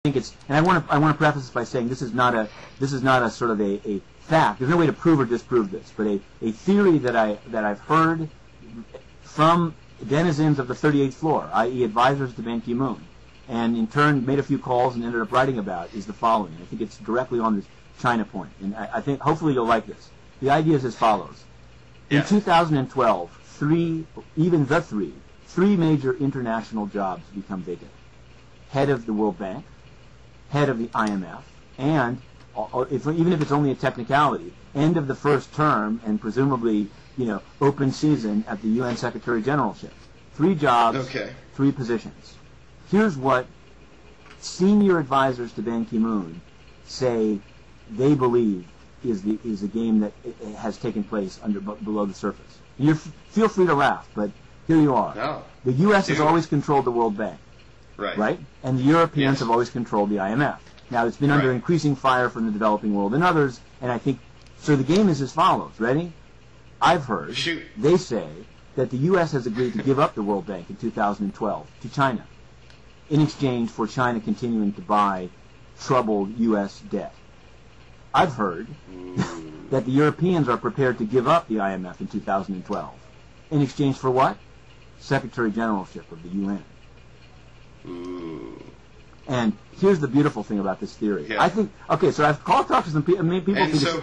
think it's, and I want to preface this by saying this is not a sort of a fact. There's no way to prove or disprove this, but a theory that I've heard from denizens of the 38th floor, i.e., advisors to Ban Ki-moon, and in turn made a few calls and ended up writing about, is the following. I think it's directly on this China point, and I think hopefully you'll like this. The idea is as follows: in 2012, three major international jobs become vacant: head of the World Bank, head of the IMF, and even if it's only a technicality, end of the first term and presumably, open season at the UN Secretary Generalship. 3 jobs, 3 positions. Here's what senior advisors to Ban Ki-moon say they believe is a game that has taken place below the surface. Feel free to laugh, but here you are. No. The U.S. has always controlled the World Bank. Right? And the Europeans have always controlled the IMF. Now, it's been under increasing fire from the developing world and others, and I think, so the game is as follows. Ready? I've heard they say that the U.S. has agreed to give up the World Bank in 2012 to China in exchange for China continuing to buy troubled U.S. debt. I've heard that the Europeans are prepared to give up the IMF in 2012 in exchange for what? Secretary Generalship of the UN. And here's the beautiful thing about this theory. I think, so I've talked to some people. People and think so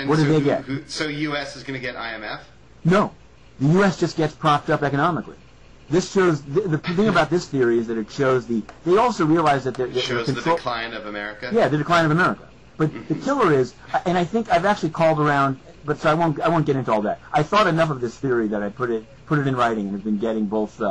what do they get? So U.S. is going to get IMF? No, the U.S. just gets propped up economically. This shows the thing about this theory is that it shows they also realize that they're shows the decline of America. Yeah, the decline of America. But the killer is, and I think I've actually called around, but so I won't get into all that. I thought enough of this theory that I put it in writing and have been getting both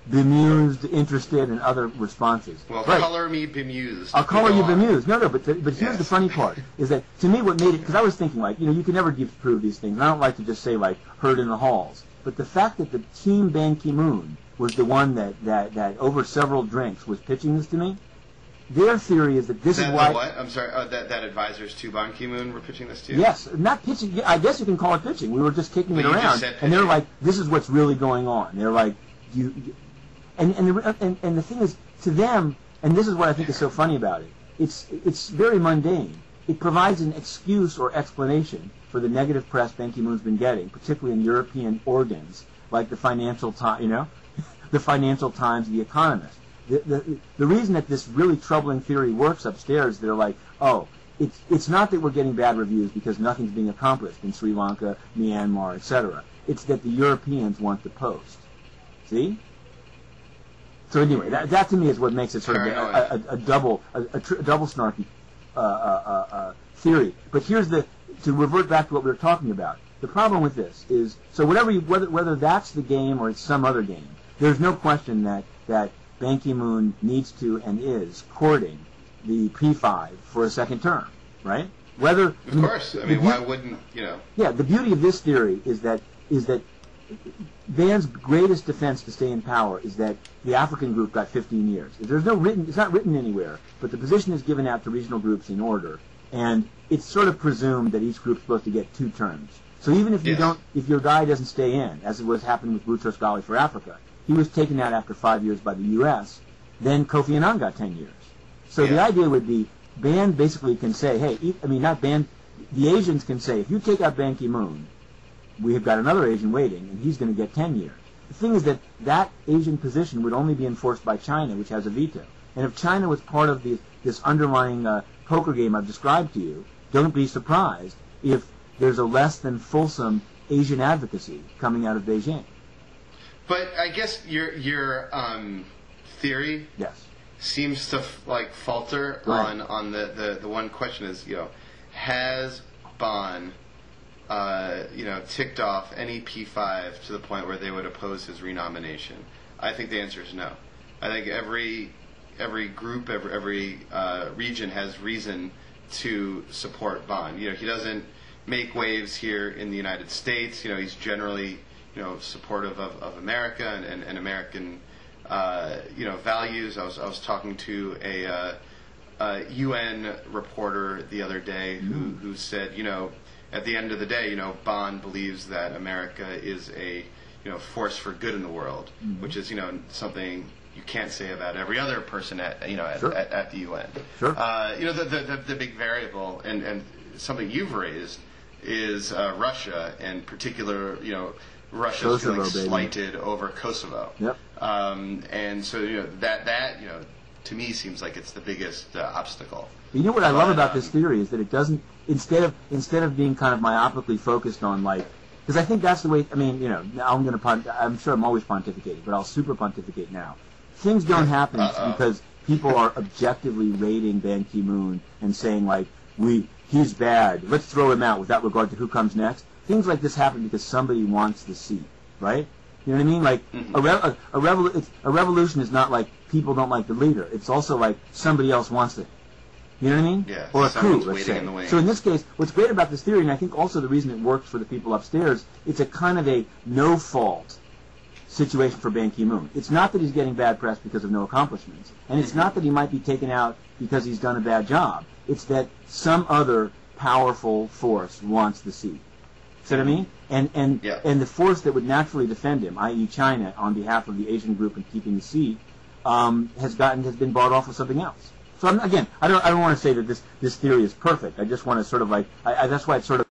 bemused, interested, and other responses. Well, color me bemused. I'll color you bemused. No, but here's the funny part, is that to me what made it, because I was thinking you can never disprove these things, and I don't like to just say heard in the halls, but the fact that the team Ban Ki-moon was the one that over several drinks was pitching this to me, their theory is that this is why... What? I'm sorry, that advisors to Ban Ki-moon were pitching this to you? Yes, not pitching, I guess you can call it pitching. We were just kicking it around, and they're like, this is what's really going on. They're like, and the thing is, to them, and this is what I think is so funny about it, it's very mundane. It provides an excuse or explanation for the negative press Ban Ki-moon's been getting, particularly in European organs like the Financial Times, the Financial Times, The Economist. The reason that this really troubling theory works upstairs, they're like, it's not that we're getting bad reviews because nothing's being accomplished in Sri Lanka, Myanmar, etc. It's that the Europeans want the post. See? So anyway, that to me is what makes it sort of a double snarky theory. But here's to revert back to what we were talking about. The problem with this is, so whether that's the game or it's some other game, there's no question that Ban Ki-moon needs to and is courting the P5 for a second term, right? Of course. I mean, why wouldn't, Yeah, the beauty of this theory is that Ban's greatest defense to stay in power is that the African group got 15 years. It's not written anywhere, but the position is given out to regional groups in order, and it's sort of presumed that each group's supposed to get 2 terms. So even if if your guy doesn't stay in, as it was happening with Boutros Ghali for Africa, he was taken out after 5 years by the U.S., then Kofi Annan got 10 years. So the idea would be, Ban basically can say, not Ban, the Asians can say, if you take out Ban Ki-moon, we have got another Asian waiting, and he's going to get 10 years. The thing is that Asian position would only be enforced by China, which has a veto. And if China was part of this underlying poker game I've described to you, don't be surprised if there's a less than fulsome Asian advocacy coming out of Beijing. But I guess your theory seems to falter on the one question is, has Ban ticked off any P5 to the point where they would oppose his renomination? I think the answer is no. I think every group, every region has reason to support Ban. He doesn't make waves here in the United States. He's generally supportive of America and American values. I was talking to a UN reporter the other day who said, at the end of the day, Ban believes that America is a force for good in the world, which is something you can't say about every other person at at the UN. Sure. The big variable and something you've raised is Russia, in particular. Russia's feeling slighted over Kosovo. Yep. And so that to me seems like it's the biggest obstacle. You know what I love about this theory is that it doesn't, instead of being kind of myopically focused on, like, because I think that's the way. I mean, I'm sure I'm always pontificating, but I'll super pontificate now. Things don't happen because people are objectively rating Ban Ki-moon and saying, like, he's bad, let's throw him out without regard to who comes next. Things like this happen because somebody wants the seat, right? You know what I mean? Like, a revolution is not like people don't like the leader. It's also like somebody else wants it. You know what I mean? Yeah, or a coup, let's say. in the So in this case, what's great about this theory, and I think also the reason it works for the people upstairs, it's a kind of a no-fault situation for Ban Ki-moon. It's not that he's getting bad press because of no accomplishments, and it's not that he might be taken out because he's done a bad job. It's that some other powerful force wants the seat. See what I mean? And the force that would naturally defend him, i.e. China, on behalf of the Asian group in keeping the seat, has been bought off with something else. So I don't want to say that this theory is perfect. I just want to sort of like that's why it's sort of